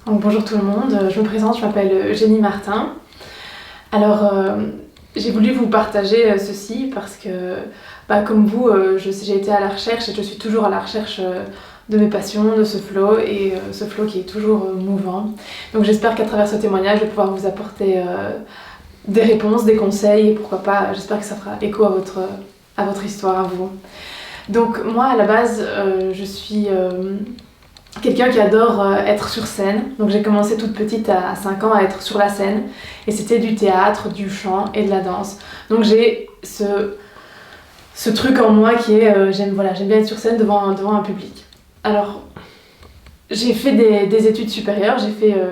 Donc, bonjour tout le monde, je me présente, je m'appelle Eugénie Martin. Alors, j'ai voulu vous partager ceci parce que, comme vous, j'ai été à la recherche et je suis toujours à la recherche de mes passions, de ce flow et ce flow qui est toujours mouvant. Donc j'espère qu'à travers ce témoignage, je vais pouvoir vous apporter des réponses, des conseils et pourquoi pas, j'espère que ça fera écho à votre histoire, à vous. Donc moi, à la base, je suis quelqu'un qui adore être sur scène. Donc j'ai commencé toute petite à 5 ans à être sur la scène et c'était du théâtre, du chant et de la danse. Donc j'ai ce truc en moi qui est j'aime bien être sur scène devant un public. Alors j'ai fait des études supérieures,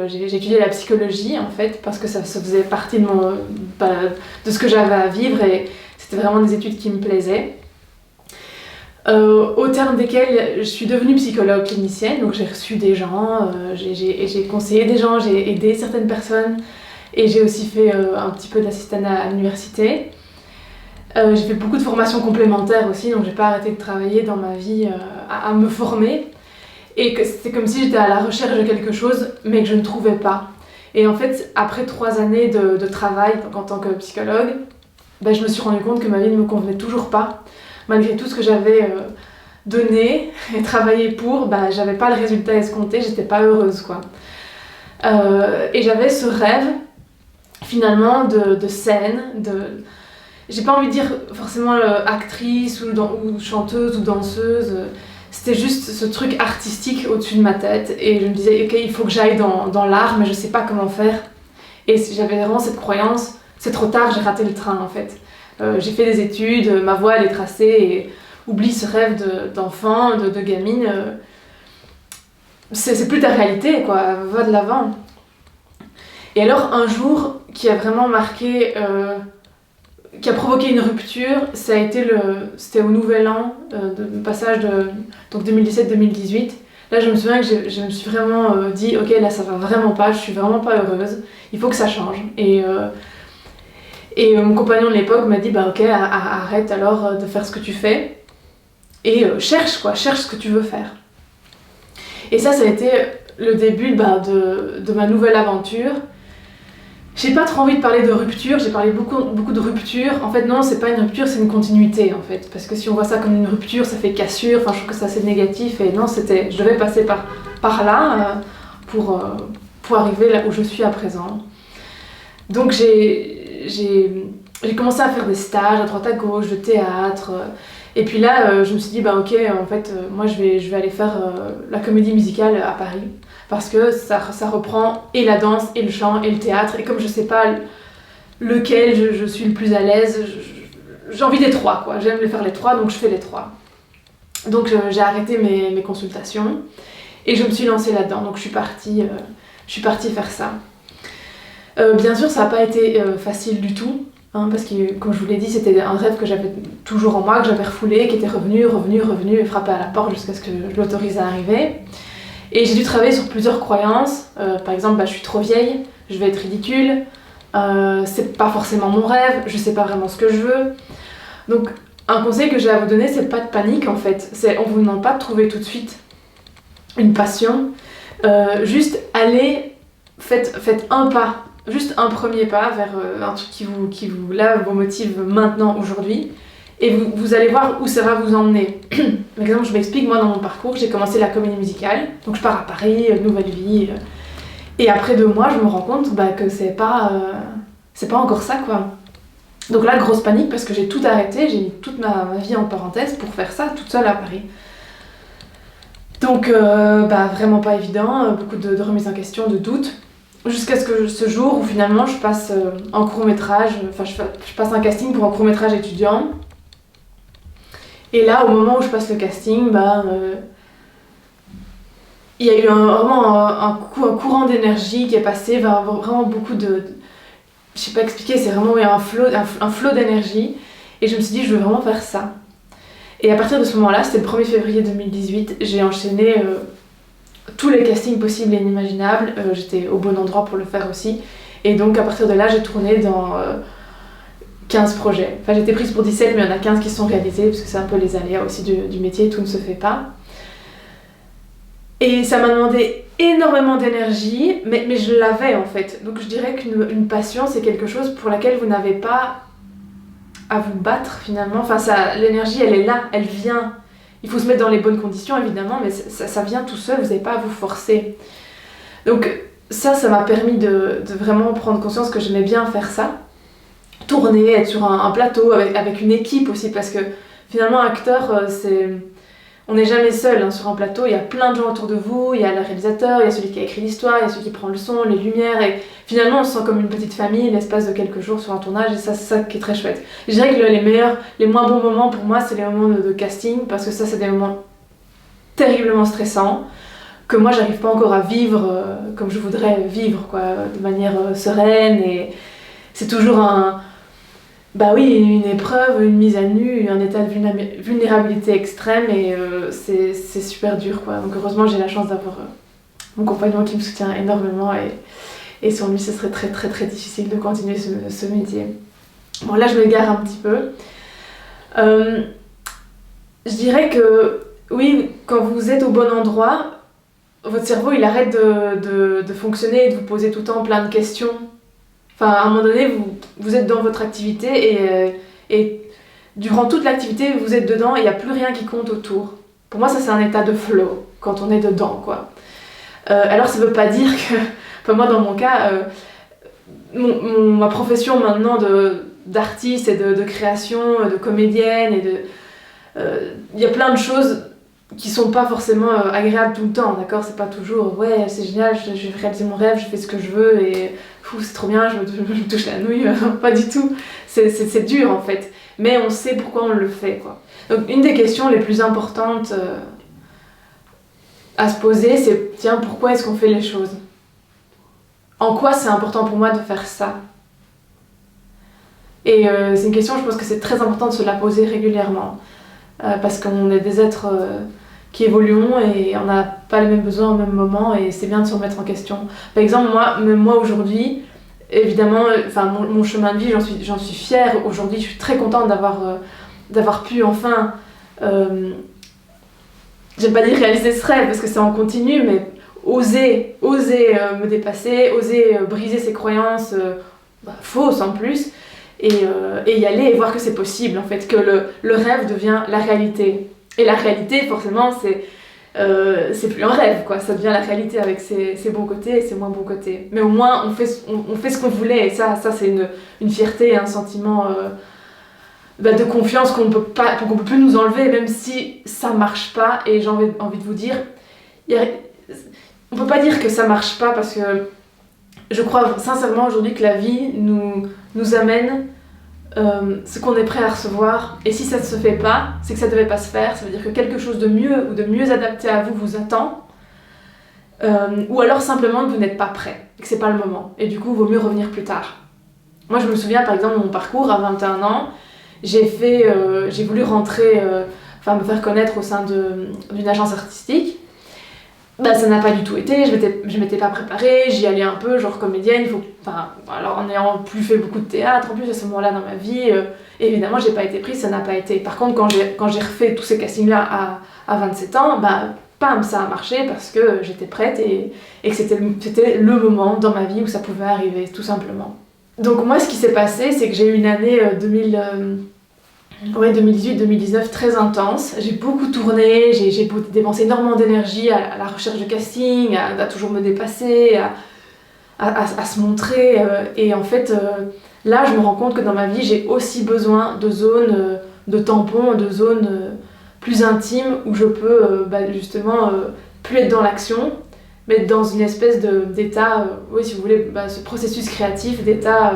j'ai étudié la psychologie en fait parce que ça faisait partie de ce que j'avais à vivre et c'était vraiment des études qui me plaisaient. Au terme desquelles je suis devenue psychologue clinicienne, donc j'ai reçu des gens, j'ai conseillé des gens, j'ai aidé certaines personnes et j'ai aussi fait un petit peu d'assistanat à l'université. J'ai fait beaucoup de formations complémentaires aussi, donc j'ai pas arrêté de travailler dans ma vie à me former et que c'était comme si j'étais à la recherche de quelque chose mais que je ne trouvais pas. Et en fait, après 3 années de travail en tant que psychologue, je me suis rendu compte que ma vie ne me convenait toujours pas. Malgré tout ce que j'avais donné et travaillé pour, j'avais pas le résultat escompté, j'étais pas heureuse quoi. Et j'avais ce rêve finalement de scène, j'ai pas envie de dire forcément actrice ou chanteuse ou danseuse, c'était juste ce truc artistique au-dessus de ma tête et je me disais ok, il faut que j'aille dans l'art mais je sais pas comment faire. Et j'avais vraiment cette croyance, c'est trop tard, j'ai raté le train en fait. J'ai fait des études, ma voie elle est tracée et oublie ce rêve d'enfant, de gamine. C'est plus ta réalité quoi, va de l'avant. Et alors un jour qui a vraiment marqué, qui a provoqué une rupture, c'était au Nouvel An, le passage de 2017-2018. Là je me souviens que je me suis vraiment dit ok là ça va vraiment pas, je suis vraiment pas heureuse, il faut que ça change. Et mon compagnon de l'époque m'a dit ok, arrête alors de faire ce que tu fais et cherche ce que tu veux faire. Et ça a été le début de ma nouvelle aventure. J'ai pas trop envie de parler de rupture, j'ai parlé beaucoup de rupture. En fait non, c'est pas une rupture, c'est une continuité en fait. Parce que si on voit ça comme une rupture, ça fait cassure, je trouve que c'est assez négatif. Et non, je devais passer par là pour arriver là où je suis à présent. Donc j'ai commencé à faire des stages à droite à gauche, de théâtre. Et puis là, je me suis dit, ok, en fait, moi je vais aller faire la comédie musicale à Paris. Parce que ça reprend et la danse, et le chant, et le théâtre. Et comme je sais pas lequel je suis le plus à l'aise, j'ai envie des 3, quoi. J'aime les faire les 3, donc je fais les 3. Donc j'ai arrêté mes consultations et je me suis lancée là-dedans. Donc je suis partie faire ça. Bien sûr, ça n'a pas été facile du tout, parce que, comme je vous l'ai dit, c'était un rêve que j'avais toujours en moi, que j'avais refoulé, qui était revenu et frappé à la porte jusqu'à ce que je l'autorise à arriver. Et j'ai dû travailler sur plusieurs croyances. Par exemple, je suis trop vieille, je vais être ridicule, c'est pas forcément mon rêve, je sais pas vraiment ce que je veux. Donc, un conseil que j'ai à vous donner, c'est pas de panique en fait. On vous demande pas de trouver tout de suite une passion. Juste allez, faites un pas. Juste un premier pas vers un truc qui vous vous motive maintenant, aujourd'hui, et vous allez voir où ça va vous emmener. Par exemple, je m'explique, moi dans mon parcours, j'ai commencé la comédie musicale, donc je pars à Paris, nouvelle vie, et après 2 mois, je me rends compte que c'est pas encore ça, quoi. Donc là, grosse panique, parce que j'ai tout arrêté, j'ai mis toute ma vie en parenthèse pour faire ça toute seule à Paris. Donc, vraiment pas évident, beaucoup de remises en question, de doutes. Jusqu'à ce jour où finalement je passe en court-métrage, je passe un casting pour un court-métrage étudiant. Et là, au moment où je passe le casting, il y a eu un courant d'énergie qui est passé vers vraiment beaucoup de... Je sais pas expliquer, c'est vraiment un flot d'énergie. Et je me suis dit, je veux vraiment faire ça. Et à partir de ce moment-là, c'était le 1er février 2018, j'ai enchaîné... tous les castings possibles et inimaginables, j'étais au bon endroit pour le faire aussi. Et donc à partir de là, j'ai tourné dans 15 projets. Enfin j'étais prise pour 17, mais il y en a 15 qui sont réalisés, parce que c'est un peu les aléas aussi du métier, tout ne se fait pas. Et ça m'a demandé énormément d'énergie, mais je l'avais en fait. Donc je dirais qu'une passion, c'est quelque chose pour laquelle vous n'avez pas à vous battre finalement. Enfin, l'énergie, elle est là, elle vient. Il faut se mettre dans les bonnes conditions évidemment, mais ça vient tout seul, vous n'avez pas à vous forcer. Donc ça m'a permis de vraiment prendre conscience que j'aimais bien faire ça. Tourner, être sur un plateau avec une équipe aussi, parce que finalement, acteur, on n'est jamais seul hein, sur un plateau, il y a plein de gens autour de vous, il y a le réalisateur, il y a celui qui a écrit l'histoire, il y a celui qui prend le son, les lumières, et finalement on se sent comme une petite famille l'espace de quelques jours sur un tournage, et ça c'est ça qui est très chouette. Je dirais que les moins bons moments pour moi, c'est les moments de casting, parce que ça c'est des moments terriblement stressants, que moi j'arrive pas encore à vivre comme je voudrais vivre, quoi, de manière sereine, et c'est toujours une épreuve, une mise à nu, un état de vulnérabilité extrême, et c'est super dur, quoi. Donc heureusement j'ai la chance d'avoir mon compagnon qui me soutient énormément, et sans lui ce serait très très très difficile de continuer ce métier. Bon, là je m'égare un petit peu. Je dirais que oui, quand vous êtes au bon endroit, votre cerveau il arrête de fonctionner et de vous poser tout le temps plein de questions. Enfin, à un moment donné, vous êtes dans votre activité et durant toute l'activité, vous êtes dedans et il n'y a plus rien qui compte autour. Pour moi, ça c'est un état de flow quand on est dedans, quoi. Alors ça veut pas dire que... Enfin, moi dans mon cas, ma profession maintenant d'artiste et de création, de comédienne, il y a plein de choses qui sont pas forcément agréables tout le temps, d'accord? C'est pas toujours ouais c'est génial, je vais réaliser mon rêve, je fais ce que je veux et c'est trop bien, je me touche la nouille. Pas du tout, c'est dur en fait, mais on sait pourquoi on le fait, quoi. Donc une des questions les plus importantes à se poser, c'est tiens, pourquoi est-ce qu'on fait les choses? En quoi c'est important pour moi de faire ça? Et c'est une question, je pense que c'est très important de se la poser régulièrement, parce qu'on est des êtres qui évoluons et on n'a pas les mêmes besoins au même moment, et c'est bien de se remettre en question. Par exemple, moi aujourd'hui, évidemment, mon chemin de vie, j'en suis fière. Aujourd'hui, je suis très contente d'avoir pu enfin, j'aime pas dire réaliser ce rêve parce que c'est en continu, mais oser me dépasser, oser briser ses croyances fausses en plus, et y aller et voir que c'est possible en fait, que le rêve devient la réalité. Et la réalité, forcément, c'est plus un rêve, quoi. Ça devient la réalité avec ses bons côtés et ses moins bons côtés. Mais au moins, on fait ce qu'on voulait, et ça c'est une fierté, un sentiment de confiance qu'on peut plus nous enlever, même si ça marche pas. Et j'ai envie de vous dire, on peut pas dire que ça marche pas, parce que je crois sincèrement aujourd'hui que la vie nous amène ce qu'on est prêt à recevoir, et si ça ne se fait pas, c'est que ça ne devait pas se faire. Ça veut dire que quelque chose de mieux ou de mieux adapté à vous attend, ou alors simplement que vous n'êtes pas prêt et que c'est pas le moment, et du coup il vaut mieux revenir plus tard. Moi je me souviens par exemple de mon parcours à 21 ans, j'ai voulu rentrer, me faire connaître au sein d'une agence artistique. Ça n'a pas du tout été, je m'étais pas préparée, j'y allais un peu, genre comédienne, alors en ayant plus fait beaucoup de théâtre, en plus à ce moment-là dans ma vie, évidemment j'ai pas été prise, ça n'a pas été. Par contre quand j'ai refait tous ces castings-là à 27 ans, pam, ça a marché parce que j'étais prête et que c'était le moment dans ma vie où ça pouvait arriver, tout simplement. Donc moi ce qui s'est passé, c'est que j'ai eu une année 2018-2019 très intense. J'ai beaucoup tourné, j'ai dépensé énormément d'énergie à la recherche de casting, à toujours me dépasser, à se montrer. Et en fait, là, je me rends compte que dans ma vie, j'ai aussi besoin de zones de tampons, de zones plus intimes où je peux justement plus être dans l'action, mais être dans une espèce d'état, si vous voulez, ce processus créatif, d'état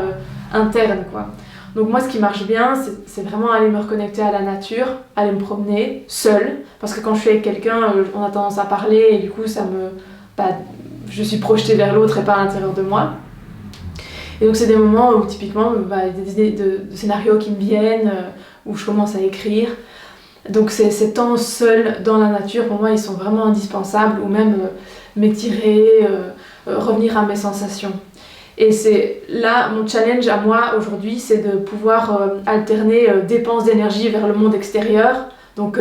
interne, quoi. Donc moi ce qui marche bien, c'est vraiment aller me reconnecter à la nature, aller me promener seule, parce que quand je suis avec quelqu'un, on a tendance à parler et du coup je suis projetée vers l'autre et pas à l'intérieur de moi. Et donc c'est des moments où typiquement il y a des idées de scénarios qui me viennent, où je commence à écrire. Donc ces temps seuls dans la nature, pour moi ils sont vraiment indispensables, ou même m'étirer, revenir à mes sensations. Et c'est là, mon challenge à moi aujourd'hui, c'est de pouvoir alterner dépenses d'énergie vers le monde extérieur. Donc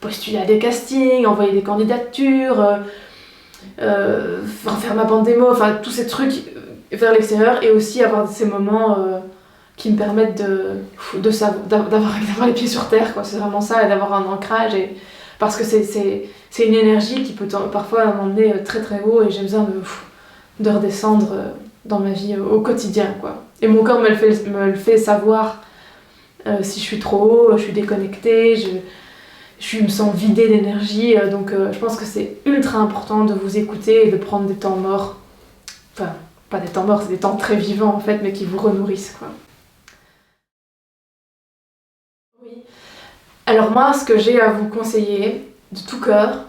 postuler à des castings, envoyer des candidatures, faire ma bande démo, enfin tous ces trucs vers l'extérieur et aussi avoir ces moments qui me permettent d'avoir les pieds sur terre, quoi. C'est vraiment ça, et d'avoir un ancrage, parce que c'est une énergie qui peut parfois m'emmener très très haut et j'ai besoin de redescendre dans ma vie au quotidien, quoi. Et mon corps me le fait savoir si je suis trop haut, je suis déconnectée, je me sens vidée d'énergie, donc je pense que c'est ultra important de vous écouter et de prendre des temps morts. Enfin, pas des temps morts, c'est des temps très vivants en fait, mais qui vous renourrissent, quoi. Oui. Alors moi, ce que j'ai à vous conseiller, de tout cœur,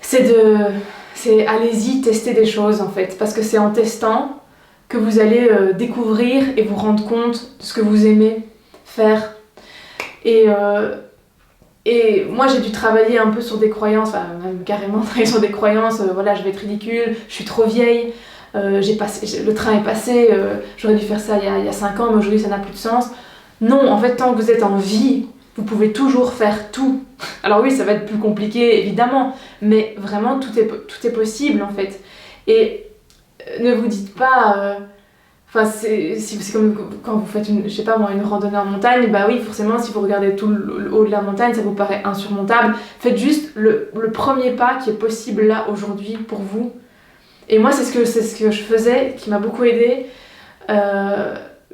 c'est allez-y, tester des choses en fait, parce que c'est en testant que vous allez découvrir et vous rendre compte de ce que vous aimez faire. Et moi j'ai dû travailler un peu sur des croyances, enfin même carrément travailler sur des croyances, voilà, je vais être ridicule, je suis trop vieille, le train est passé, j'aurais dû faire ça il y a 5 ans, mais aujourd'hui ça n'a plus de sens. Non, en fait, tant que vous êtes en vie, vous pouvez toujours faire tout. Alors oui, ça va être plus compliqué, évidemment, mais vraiment, tout est possible, en fait. Et ne vous dites pas... Enfin, c'est comme quand vous faites je sais pas moi, une randonnée en montagne, bah oui, forcément, si vous regardez tout le haut de la montagne, ça vous paraît insurmontable. Faites juste le premier pas qui est possible là, aujourd'hui, pour vous. Et moi, c'est ce que je faisais, qui m'a beaucoup aidée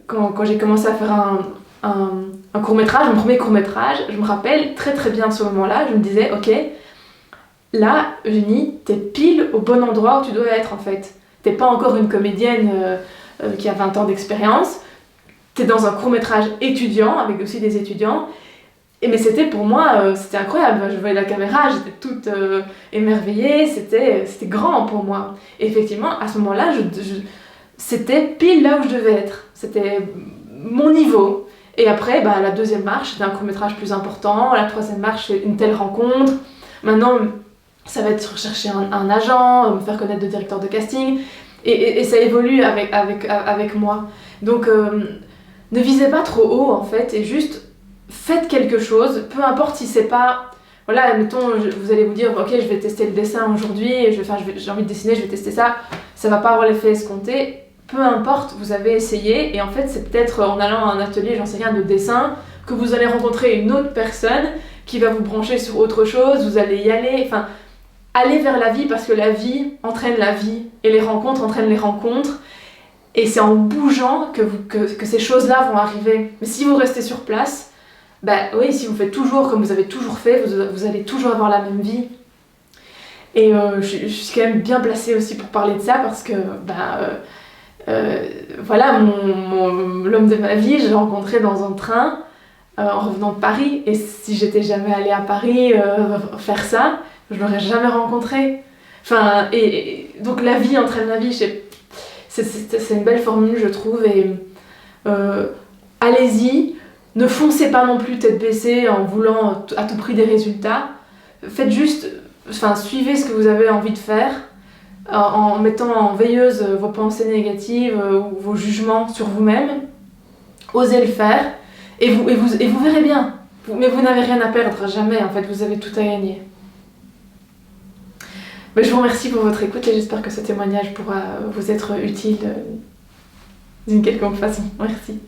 quand j'ai commencé à faire un court-métrage, mon premier court-métrage. Je me rappelle très très bien de ce moment-là, je me disais, ok, là, Eugénie, t'es pile au bon endroit où tu dois être, en fait. T'es pas encore une comédienne qui a 20 ans d'expérience, t'es dans un court-métrage étudiant, avec aussi des étudiants, mais c'était pour moi, c'était incroyable. Je voyais la caméra, j'étais toute émerveillée, c'était grand pour moi. Et effectivement, à ce moment-là, c'était pile là où je devais être. C'était mon niveau. Et après, bah, la deuxième marche, c'était un court-métrage plus important. La troisième marche, c'est une telle rencontre. Maintenant, ça va être rechercher un agent, me faire connaître de directeur de casting. Et ça évolue avec moi. Donc, ne visez pas trop haut, en fait, et juste faites quelque chose, peu importe si c'est pas... Voilà, admettons, vous allez vous dire, ok, je vais tester le dessin aujourd'hui, j'ai envie de dessiner, je vais tester ça, ça va pas avoir l'effet escompté. Peu importe, vous avez essayé, et en fait, c'est peut-être en allant à un atelier, j'en sais rien, de dessin, que vous allez rencontrer une autre personne qui va vous brancher sur autre chose, vous allez y aller, enfin, allez vers la vie, parce que la vie entraîne la vie, et les rencontres entraînent les rencontres, et c'est en bougeant que ces choses-là vont arriver. Mais si vous restez sur place, bah oui, si vous faites toujours comme vous avez toujours fait, vous allez toujours avoir la même vie. Et je suis quand même bien placée aussi pour parler de ça, parce que voilà, l'homme de ma vie, je l'ai rencontré dans un train en revenant de Paris, et si j'étais jamais allée à Paris faire ça, je l'aurais jamais rencontré. Enfin, et donc la vie entraîne la vie, c'est une belle formule, je trouve, et allez-y, ne foncez pas non plus tête baissée en voulant à tout prix des résultats. Faites juste, enfin, suivez ce que vous avez envie de faire, en mettant en veilleuse vos pensées négatives ou vos jugements sur vous-même. Osez le faire, et vous verrez bien. Mais vous n'avez rien à perdre, jamais, en fait, vous avez tout à gagner. Mais je vous remercie pour votre écoute et j'espère que ce témoignage pourra vous être utile d'une quelconque façon. Merci.